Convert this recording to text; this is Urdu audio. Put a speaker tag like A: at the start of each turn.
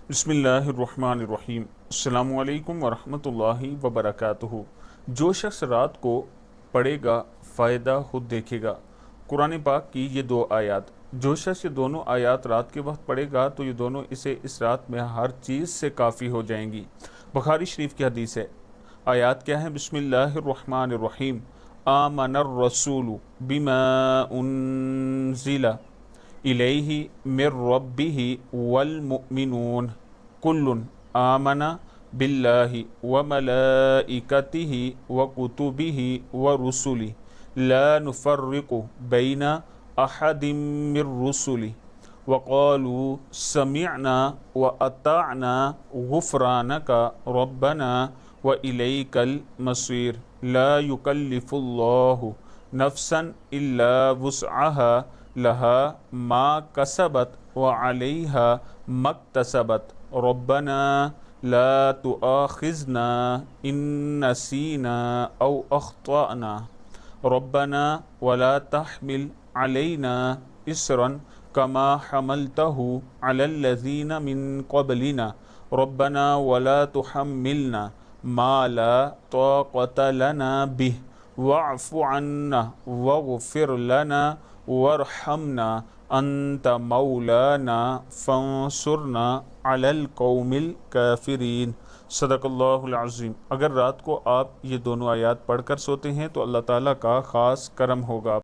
A: بسم اللہ الرحمن الرحیم۔ السلام علیکم ورحمۃ اللہ وبرکاتہ۔ جو شخص رات کو پڑھے گا فائدہ خود دیکھے گا۔ قرآن پاک کی یہ دو آیات، جو شخص یہ دونوں آیات رات کے وقت پڑھے گا تو یہ دونوں اسے اس رات میں ہر چیز سے کافی ہو جائیں گی۔ بخاری شریف کی حدیث ہے۔ آیات کیا ہیں؟ بسم اللہ الرحمن الرحیم۔ آمن الرسول بما انزل الیہ من ربہ والمؤمنون کل آمن باللہ وملائکتہ وکتبہ ورسلہ لا نفرق بین احد من رسلہ وقالوا سمعنا واطعنا غفرانک ربنا والیک المصیر لا یکلف اللہ نفسا الا وسعها لها ما کسبت وعليها ما اكتسبت ربنا لا تؤاخذنا إن نسينا أو أخطأنا ربنا ولا تحمل علينا إصرا كما حملته على الذين من قبلنا ربنا ولا تحملنا ما لا طاقة لنا به واعف عنا واغفر لنا وارحمنا انت مولانا فانصرنا علی القوم الکافرین۔ صدق اللہ العظیم۔ اگر رات کو آپ یہ دونوں آیات پڑھ کر سوتے ہیں تو اللہ تعالیٰ کا خاص کرم ہوگا۔